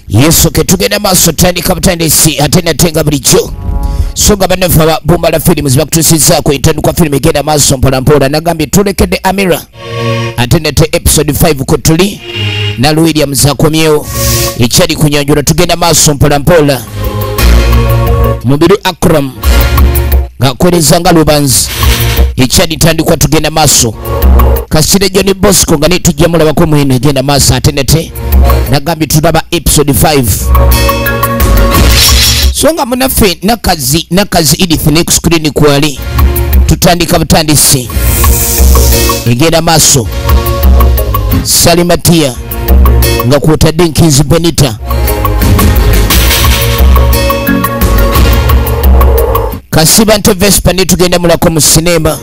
Yesu ketugenda maaso tandika butandisi ate natenga bulijjo songa banava ba bumba la filimu zibakutusizaako entandikwa filimu egenda maaso mpolampola nagambye tulekedde Amira ate nate episode 5 kwe tuli Nalu Williams akomyewo ekyali kunyanjula tugenda maaso mpolampola Mubiru Akram ng'akoleza nga lubanzi ekyali tandikwa tugenda maaso Kasire John Bosco nga netujja mulabako mwene egenda maaso ate nate nagambye tulaba episode 5 songa munafe nakazi Edith next screen kwali tutandika butandisi egenda maaso Salimatia nga kwotadde Nkinzi Benita Kasiba nte Vespa netugenda mulako mu sinema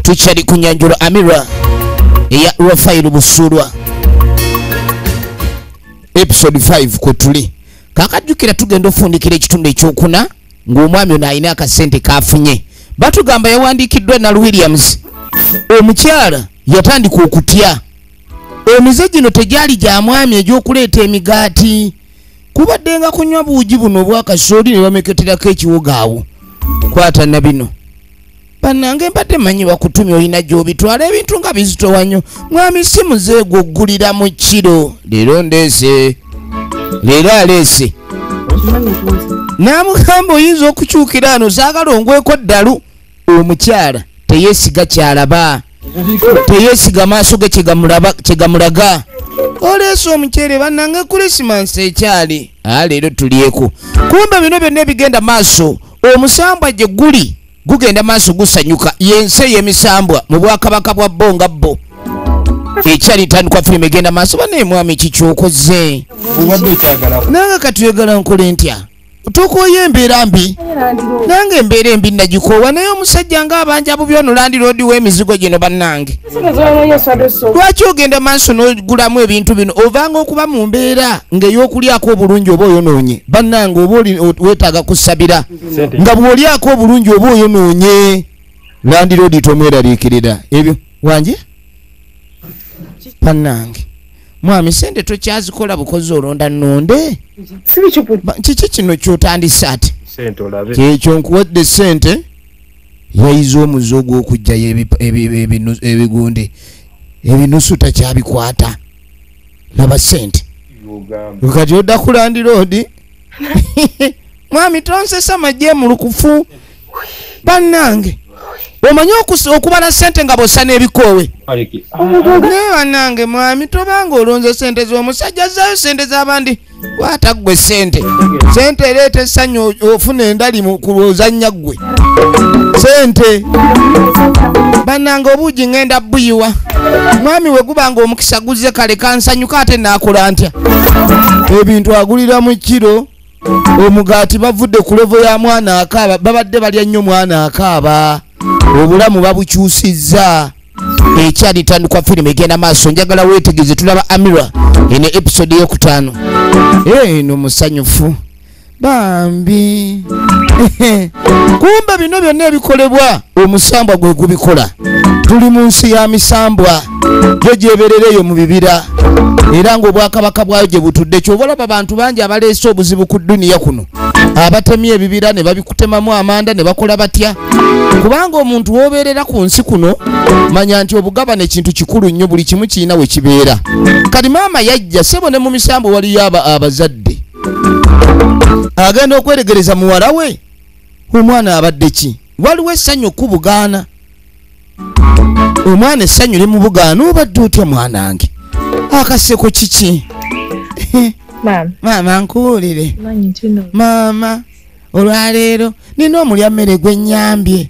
tukyali kunyanjula Amira eya Rafael Busurwa episode 5 kwe tuli kakajjukira tugenda ofundikira ekitundu ekyokuna ng'omwami ono alina akasente kafunye batugamba yawandiikiddwa Nalu Williams omukyala yatandika okutya emize gino tegyali gya mwami egy'okuleeta emigaati kubaddenga kunywa buugi buno obwakasooli ne bameketerako ekiwogo awo kwata na bino bannange mbadde manyi bakutumya olina gy'obitwala ebintu nga bizitowa nnyo mwami si muzeego oggulira mu kiro leero ndeese leero aleese n'amugamba oyinza okukyukira ano zaagala ongweko ddalu omukyala teyeesiga kyalaba teyeesiga maaso ge kyegamulaga oleese omukyere bannange Christmas ekyali leero tulyeko kumba bino byonna ebigenda maaso omusambwa gye guli gugenda maaso gusanyuka yense y'emisambwa mu bwakabaka bwa bonga bo ekyali tandikwa filimu egenda maaso bane mwami kikyokoze nange katuyagala nkole ntya tukoye embeera mbi nange embeera embi nagikoowa naye omusajja ng'abanja bubi ono Land Road w'emizigo gino bannange lwaki ogenda maaso n'ogulamu ebintu bino ovanga okuba mu mbeera ng'ey'okulyako obulungi oba oyonoonye bannange oba weetaaga kusabira nga bw'olyako obulungi oba oyonoonye Land Road tomweraliikirira ebyo wanje bannange mwami sente tokyazikola bukozi olonda nnonde kiki kino kyotandise ate kyekyo nkuwadde sente yayiza omuze ogw'okugjayo ebigunde ebinusu takyabikwata laba sente kati odda ku Land Road mwami tonsesa majje mu lukufu bannange omanyi okubala sente nga bosa n'ebikoowe naye bannange mwami tobanga olonze sente z'omusajja zaayo sente z'abandi kwata ggwe sente ereeta essanyu ofuna endali mu kulozannya ggwe sente bannange obuugi ngenda buyiwa mwami we gubanga omukisa guzze kale kansanyuka ate naakola ntya ebintu agulira mu kiro omugaati bavudde ku levo ya mwana akaaba babadde balya nnyo mwana akaaba obulamu babukyusizza ekyali tandikwa filimu egenda maaso njagala weetegeze tulaba Amira eno episode y'okutaano eno musanyufu bambi kumba bino byonna ebikolebwa omusambwa gwe gubikola tuli mu nsi ya misambwa gyo gyeberera eyo mu bibira era ng'obwakabaka bwayo gye butudde kyobalaba abantu bangi abaleese obuzibu ku duniya kuno abatemye ebibira ne babikutemamu amanda ne bakola batya kubanga omuntu w'obeerera ku nsi kuno manya nti obugabane kintu kikulu nnyo buli kimu kirina we kibeera kati maama yajja sebo ne mu misambo waliyo abazadde agenda okweregereza muwala we omwana abadde ki waliwo essanyu okubugaana omwana essanyu limubugaana obadde otya mwanange akaseko kiki maama nkuwulire maama olwaleero nina omulya mmere gwe nnyambye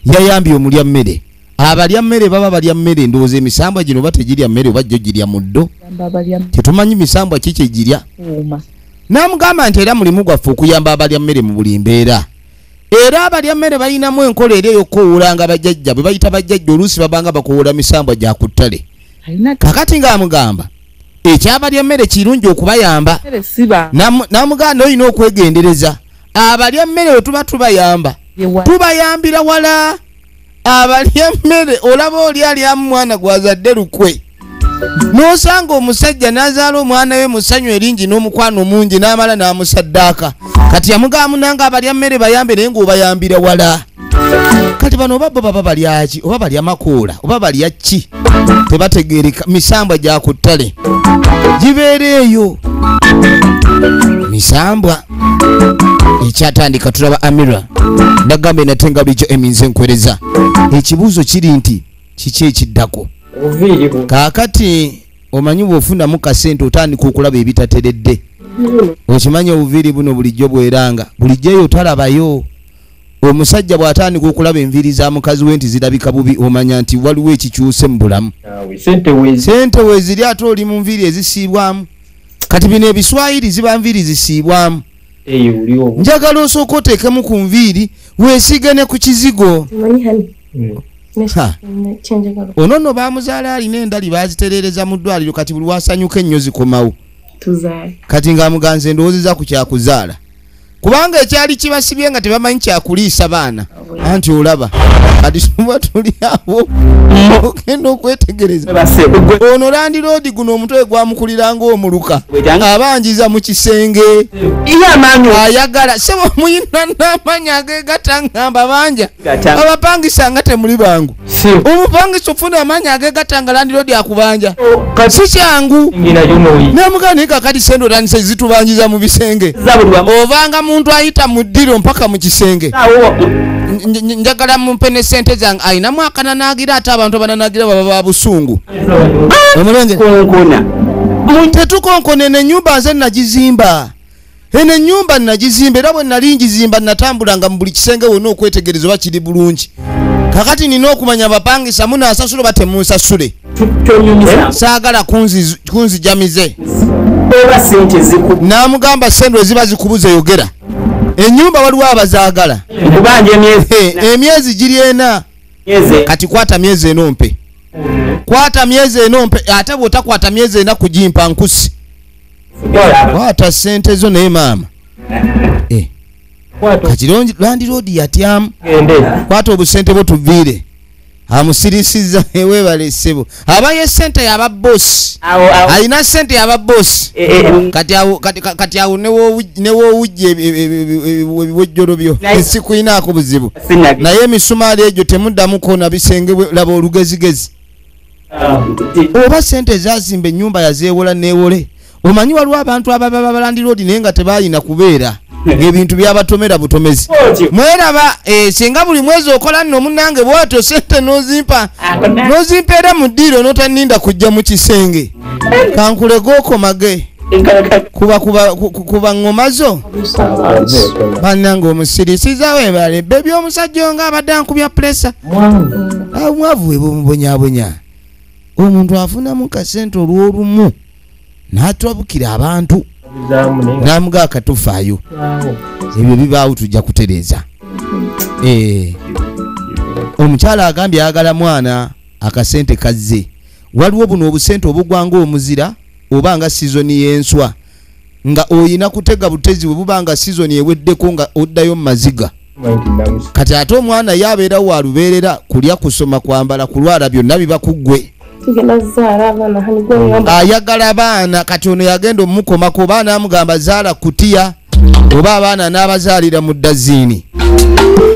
yayambye omulya mmere abalya mmere baba balya mmere ndowooza emisambwa gino bategirya mmere oba jjo girya muddo tetumanyi misambwa ki kyegirya n'amugamba nti era mulimu gwaffe okuyamba abalya mmere mu buli mbeera era abalya mmere balinamu enkola eri ey'okukoowolanga bajjajja bwe bayita bajjajja oluusi babanga bakowoola misambwa gya ku ttale kakati ng'amugamba ekyabalya mmere kirungi okubayamba n'amuganda olina okwegendereza abalya mmere we tuba tubayamba tubayambira wala abalya mmere olaba oli alyamu mwana gwazadde lukwe N'osanga omusajja n'azaala omwana we musanyu eringi n'omukwano mungi n'amala n'amusaddaaka kati yamugamba munanga abalya mmere bayambe naye ng'obayambira wala kati bano oba bo baba balya ki oba balya makoola oba balya ki tebategeereka misambwa gya ku ttale gibeera eyo misambwa ekyatandika tulaba Amira nagambe natenga bijo eminze nkwereza ekibuuzo kiri nti kiki ekiddako kaakati omanyi bw'ofuna mu kasente otandika okulaba ebitateredde okimanyi obuviiri buno bulijjo bweranga bulijjo eyo otalabayo omusajja bw'atandika okulaba enviiri za mukazi we nti zirabika bubi omanya nti waliwo ekikyuse mu bulamu sente weeziri ate oli mu nviiri ezisiibwamu kati bino ebiswayiri ziba nviiri zisiibwamu njagala osooka oteekemu ku nviiri weesigane ku kizigo ono nno baamuzaala alina endali baazitereereza mu ddwaliro kati buli wasanyuka ennyo zikomawo kati ng'amuganze ndowoozeza ku kyakuzaala kubanga ekyali kibasibye nga tebamanyi kyakuliisa baana anti olaba kati tuba tuli abo ogenda okwetegereza ono Land Road guno omutwe gwamukuliranga omuluka abanjiza mu kisenge ayagala sebo muyina n'amaanyi ageegatta ngamba banja abapangisa nga temuli bangu omupangisa ofuna amaanyi ageegatta nga Land Road akubanja si kyangu namugane kakati sente otandise zitubanjiza mu bisenge ovanga muntu ayita mu ddiro mpaka mu kisenge njagala mumpene sente zange ayinamu akananagira ate abantu abananagira baba ba busungu omulenge tetukonkone n'ennyumba nze nagizimba eno ennyumba nagizimba era bwe nali ngizimba natambulanga mu buli kisenge wonna okwetegereza oba kiri bulungi kakati nina okumanya bapangisa munaasasula oba temunsasule saagala kunzijamize n'amugamba sente eziba zikubuze yogera ennyumba waliwo abazaagala emyezi giri ena kati kwata myezi eno mpe kwata myezi eno mpe ate bw'otakwata myezi ena kugimpa nkusi kwata sente zo naye maama kati Land Road yatyamu kwata obusente bwo tuviire amusirisiza ewebale ssebo abaye sente yaba boss alina sente yaba boss kati awo newoowujja ebiwojjolo byo esikuyinaako buzibu naye emisumaali egyo temuddamu koona bisenge laba olugezigezi oba sente zazimba ennyumba yazeewola neewole omanyi waliwo abantu ababa Land Road naye nga tebalina kubeera ng'ebintu byabatomera butomezi mweraba singa buli mwezi okola nno munnange bw'otyo sente n'ozimpeera mu ddiiro n'otaninda kujja mu kisenge kankule gookomage kuba ngoma zo bannange omusirisiza webale bebi omusajja nga abadde ankubya puresa mwavu we bumubonyabonya omuntu afunamu kasente olw'olumu n'atabukira abantu namuga akatufaayo ebyo bibaawo tujja kutereeza omukyala agambye ayagala mwana akasente kazze waliwo buno obusente obugwanga omuzira obanga sizoni y'enswa nga oyina kutega butezi bwe bubanga sizoni eweddeko nga oddayo mu maziga kati ate omwana yabeerawo walubeerera kulya kusoma kwambala kulwala byonna biba kuggwe ayagala abaana kati ono yagenda omukomako oba namugamba zaala kutiya oba abaana n'abazaalira mu dazini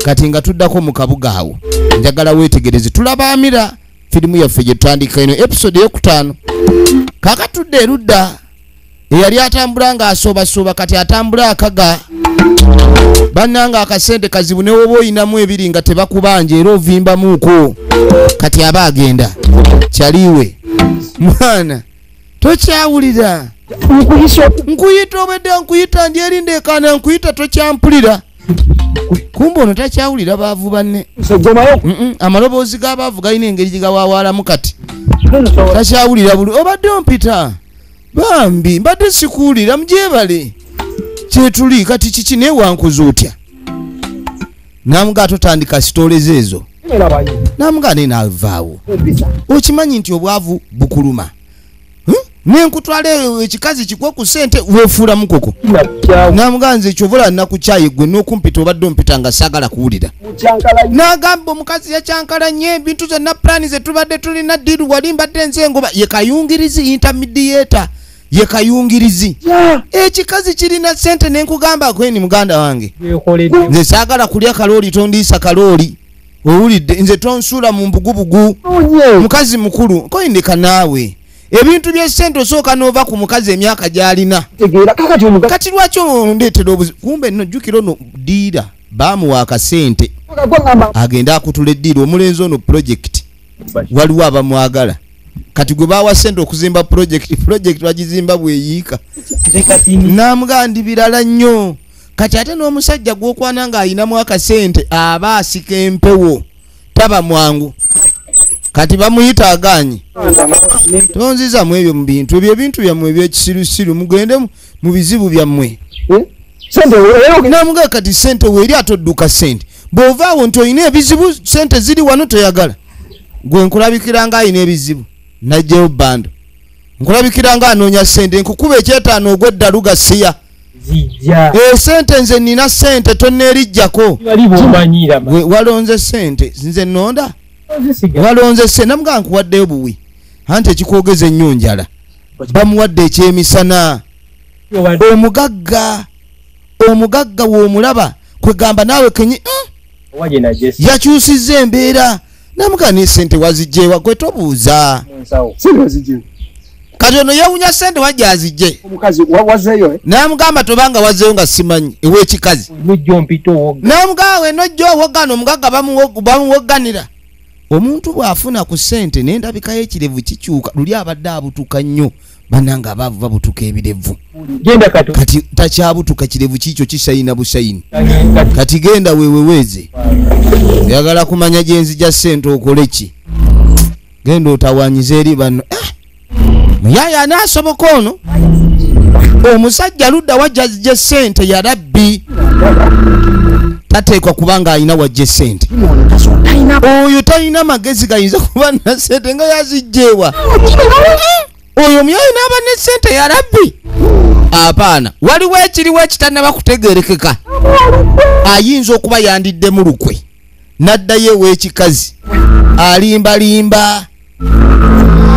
kati nga tuddako mu kabuga awo njagala weetegereze tulaba Amira firimu yaffe gye tutandika eno episode ey'okutaano kakatudde erudda eyali atambula ng'asooba kati atambula akaga bannanga akasente kazibu ne woba oyinamu ebiri nga tebakubanja era ovimbamuuko kati aba agenda kyaliwe mwana tokyawulira nkuyita obedde nkuyita ndyerinda ekaana nkuyita tokyampulira kumbe ono takyawulira baavu banne amaloboozi g'abaavu galina engeri gye gawawaalamu kati takyawulira buli obadde ompita bambi mbadde sikuwulira mugyebale kyetuli kati kiki naye wankuza otya namuga totandika sitoleza ezo namuga naye naavaawo okimanyi nti obwavu bukuluma nenkutwala ekikazi kikwo ku sente wefuula mukoko namuganze kyovula nakuchayi gwe nokumpita obadde ompita nga saagala kuwulira nagamba omukazi yakyankalanye ebintu zonna plani zetubadde tulina diru wali mbadde nzengoba ye kayungirizi intermediator ye kayungirizi ekikazi kirina sente nenkugamba kweni muganda wange nze saagala kulya kalooli tondiisa kalooli owulidde nze tonsuula mu mbugubugu mukazi mukulu koyindika naawe ebintu by'essente osooka n'ova ku mukazi emyaka gy'alina kati lwaki ondeetera kumbe nno jjukira ono diira baamuwa akasente agenda akutula eddiira omulenzi ono pulojekiti waliwo abamwagala kati gwe baawa sente okuzimba pulojekiti bagizimba bweyiika namuga birala nnyo kati ate n'omusajja gw'okwana ng'ayinamu akasente aba asika empewo taba mwangu kati bamuyita aganyi tonziza mu ebyo mu bintu ebyo ebintu byammwe ebyekisirusiru mugende mu bizibu byammwe namuga kati sente weeri atodduka sente bw'ovaawo nti oyina ebizibu sente ziri wano toyagala gwe nkulabikira nga ayina ebizibu najjeyo bando nkulabikira nga anoonya sente nkukuba ekyetaano ogw'eddalu gasiya sente nze nina sente tonneerijjako walonze sente nze nonda walonze sente namuga nkuwaddeyo buwi anti ekikwogeza ennyo njala bamuwadde ekyemisana omugagga w'omulaba kwegamba naawe kenyi yakyusizza embeera namuga ne sente wazijjeewa gwe tobuuza kati ono yawunya sente wajja azijje namugamba tobanga wazeeyo nga simanyi ew'ekikazi namuga we nojja owogana omugagga bamuwogganira omuntu bw'afuna ku sente n'endabika y'ekirevu kikyuka luli abadde abutuka nnyo bananga abaavu babutuka ebirevu kati takyabutuka kirevu kiikyo kisayina busayini kati genda weweweeze yagala kumanya gyenzija sente okole ki genda otawanyiza eri bano muyaya anaasoboka ono omusajja ludda wajja azije sente yarabbi tateekwa kubanga alina wajja sente oyo talina magezi gayinza kuba na sente nga yazijjeewa oyo muyayi n'aba ne sente yarabbi apaana waliwo ekiriwo ekitannaba kutegeerekeka ayinza okuba yandiddemu lukwe n'addayo ew'ekikazi alimbalimba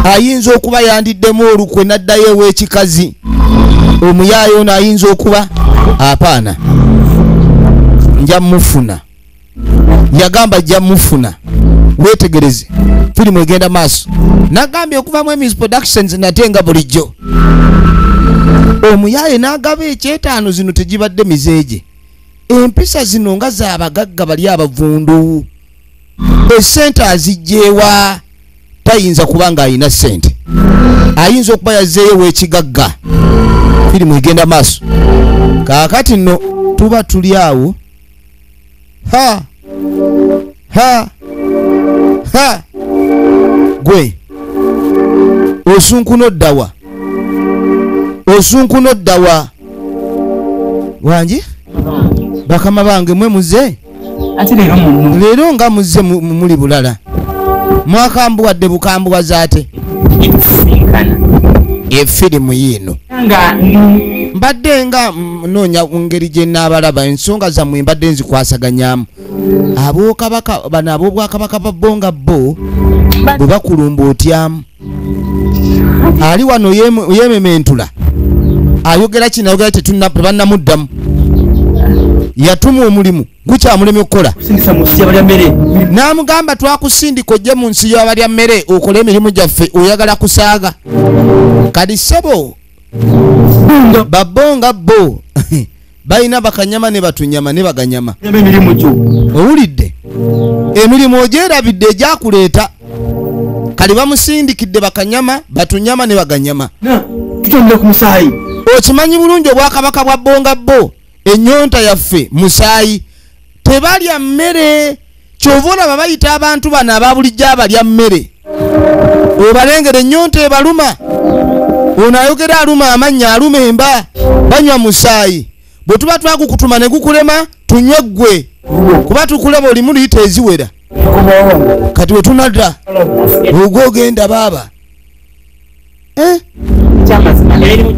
ayinza okuba yandiddemu olukwe n'addayo ew'ekikazi omuyaayi ono ayinza okuba apaana nja mufuna yagamba jja mufuna wetegereze firimu egenda maaso nagambye okuva mu Emis Productions nate nga bulijjo omuyaaye n'agaba ekyetaano zino tegibadde mizeege empisa zino nga z'abagagga bali abavundu esente azijjeewa tayinza kuba nga alina sente ayinza okuba yazzeeyo w'ekigagga firimu egenda maaso kaakati nno tuba tuli awo gwe osunkuna oddawa wangi bakama bange mwe muze leero nga muze muli bulala mwakambuwadde bukambuwaza ate efirimu yiino mbadde nga noonya ngeri gye naabalaba ensonga zammwe mbadde nzikwasaganyamu ab'okabaka bano ab'obwakabaka babbonga bo bwe bakulumba otyamu ali wano yemementula ayogera kino ayogera tebannamuddamu yatuma omulimu gukyamulemye okukola n'amugamba twakusindika ojje mu nsi y'abalya mmere okole emirimu gyaffe oyagala kusaaga kati ssebo babbonga bo balina bakanyama ne batunyama ne baganyama owulidde emirimu ogyerabidde egyakuleeta kali bamusindikidde bakanyama batunyama ne baganyama okimanyi bulungi obwakabaka bwa bbonga bo ennyonta yaffe musaayi tebalya mmere kyova olaba bayita abantu bano ababulijjo abalya mmere obalengera ennyonta ebaluma ono ayogera aluma amannya aluma emba banywa musaayi bwe tuba twagukutuma ne gukulema tunywe ggwe kuba tukulaba olimu liyita eziwera kati we tunadda ogwogenda baaba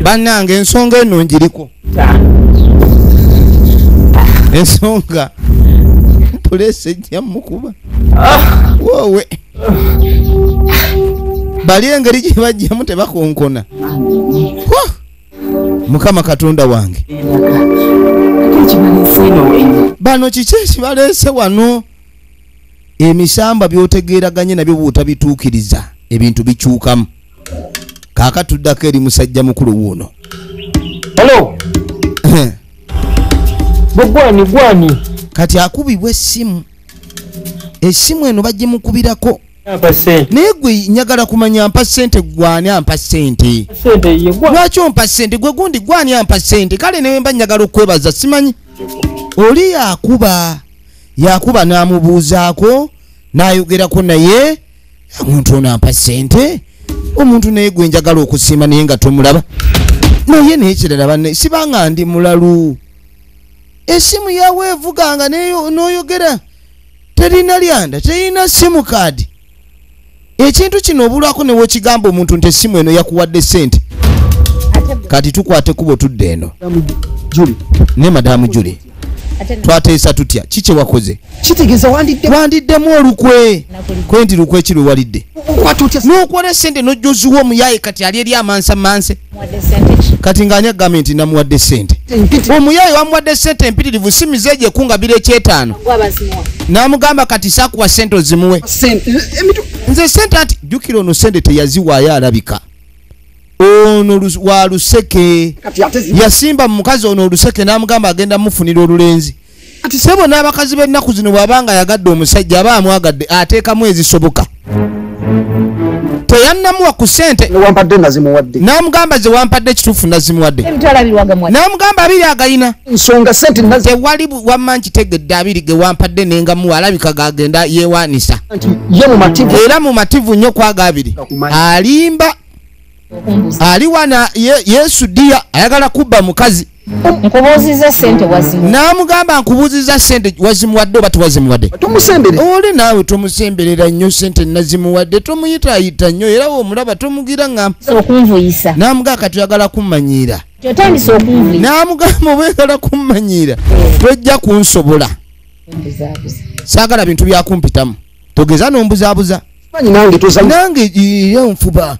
bannange ensonga eno njiriko ensonga tulese ejja mukuba wowe bali engeri gye bajjamu tebakonkona mukama katonda wange bano kiki ekibaleese wano emisamba byotegeeraganye nabyo bw'otabituukiriza ebintu bikyukamu kaaka tuddako eri musajja mukulu wuuno hello gwani kati akubibwa essimu eno bagimukubirako naye gwe njagala kumanya ampa ssente gwani ampa ssente lwaki ompa ssente gwe gundi gwani ampa ssente kale newe mba njagala okwebaza simanyi oli yakuba n'amubuuzaako n'ayogerako naye omuntu ono ampa ssente omuntu naye gwe njagala okusiima naye nga tomulaba naye n'ekirala banne sibanga ndi mulalu essimu yawe evuganga n'oyogera terina lyanda terina simu kaadi ekintu kino obulwako newe okigamba omuntu nti essimu eno yakuwadde ssente kati tukwate kubo tudde eno ne madamu Julie twateesa tutya kiki wakoze kitegeeza wandiddemu olukwe kwenti lukwe ki lwe walidde n'okuwala ssente n'ojjoziwa omuyaye kati ali eri amanse kati ng'ani agambye nti namuwadde ssente omuyaye wamuwadde ssente empitirivu simize egyo ekungabira ekyetaano n'amugamba kati saakuwa ssente ozimuwe nze ssente ati jjukira ono ssente teyaziwaayo alabika ono wa luseke yasimba mu mukazi ono oluseke n'amugamba agenda mufunira olulenzi ati sebo n'abakazi b'ennaku zino bw'abanga yagadde omusajja aba amwagadde ateekamu ezisoboka teyannamuwa ku ssente n'amugamba ze wampadde kituufu nazimuwadde n'amugamba abiri agayina tewali wamma nkitegedde abiri ge wampadde nengamuwa alabika gagenda yeewaanisa era mu mativu nnyo kwaga abiri alimba ali wana Yesu dia ayagala kubba mukazi nkubuuziza ssente wazimu n'amugamba nkubuuziza ssente wazimuwadde oba tewazimuwadde tomusembere oli naawe tomusemberera nnyo ssente nazimuwadde tomuyitaayita nnyo era omulaba tomugira ngamba okunvuyisa n'amugamba kati oyagala kummanyiira kyotandise okunvuyisa n'amugamba obwegala kummanyiira tojja kunsobola saagala bintu byakumpitamu togeza n'ombuzaabuza nange nfuba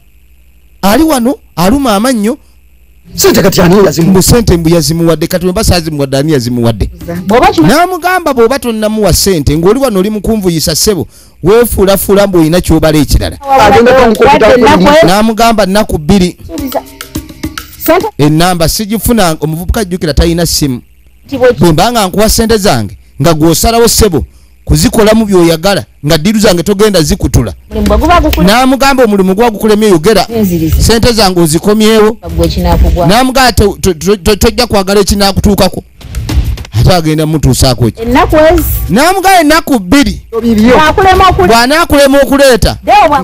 ali wano aluma amannyo sente kati ani yazimu sente mbu yazimuwadde kati wemba saazimuwadde ani yazimuwadde n'amugamba bw'oba tonnamuwa ssente ng'oli wano oli mukunvuyisa ssebo weefuulafuula mbu olina kyobala ekirala n'amugamba nnaku 2 ennamba sigifuna omuvubuka ajjukira talina ssimu bwe mbanga nkuwa ssente zange nga gw'osalawo ssebo kuzikolamu byoyagala nga ddiru zange togenda zikutula n'amugamba omulimu gwagukulemye yogera ssente zange ozikomyewo n'amugamba tojja kwagala ekinaakutuukako ate agenda mutuusaako ki n'amugamba ennaku 2 bw'anaakulema okuleeta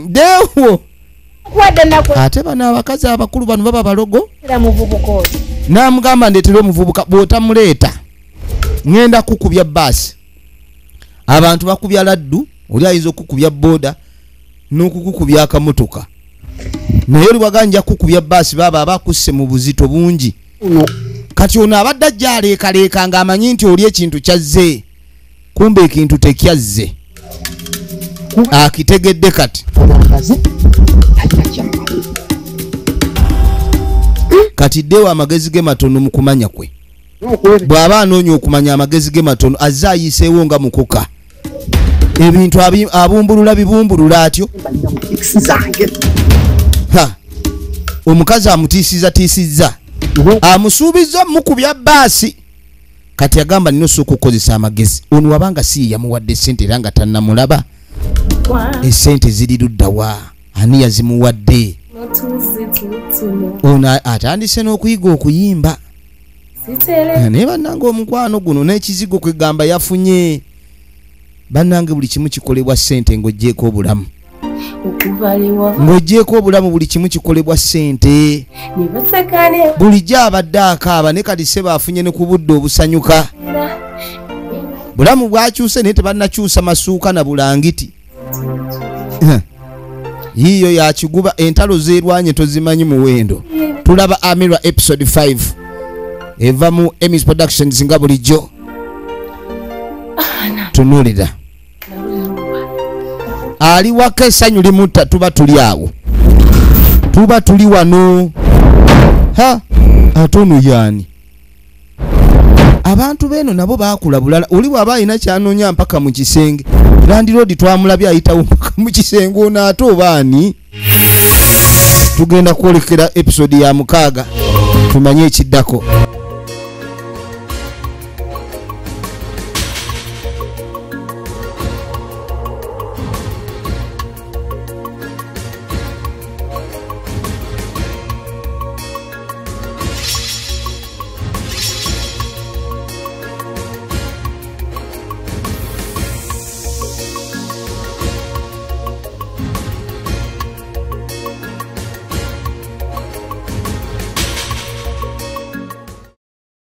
deewo ate bano abakazi abakulu bano baba balogo n'amugamba ndeetera omuvubuka bw'otamuleeta ŋŋenda kukubya baasi abantu bakubya laddu oli ayinza okukubya boda n'okukukubya akamotoka naye oli waganja kukubya baasi baba abakusse mu buzito bungi kati ono abadde ajja aleekaleeka ng'amanyi nti oli ekintu kyazze kumbe ekintu tekyazze akitegedde kati kati ddewo amagezi ge matono mu kumanya kwe bw'aba anoonya okumanya amagezi ge matono azze ayiseewo nga mukoka ebintu abumbulula bibumbulula atyo omukazi amutiisizatiisizza amusuubizza mukubya baasi kati agamba nina osooka okukozesa amagezi ono wabanga si yamuwadde ssente era nga tannamulaba essente ziri luddawa ani yazimuwadde ono atandise n'okuyiga okuyimba naye bannange omukwano guno n'ekizigo kwegamba yafunye bannange buli kimu kikolebwa ssente ng'oggyeko obulamu ng'oggyeko obulamu buli kimu kikolebwa ssente bulijjo abadde akaaba ne kati se baafunye ne ku budde obusanyuka bulamu bwakyuse naye tebannakyusa masuuka na bulangiti yiyo ya kiguba entalo zerwanye tozimanyi muwendo tulaba Amirwa episode 5 eva mu Emmys Productions nga bulijjo tunulira ali waka essanyu limutta tuba tuli awo tuba tuli wano ha atono yani abantu beno nabo bakula bulala oli waba ina kyanoonya mpaka mu kisenge Landlord twamulabye ayitawo mpaka mu kisenge ono ate obaani tugenda kwolekera episode ya 6 tumanye ekiddako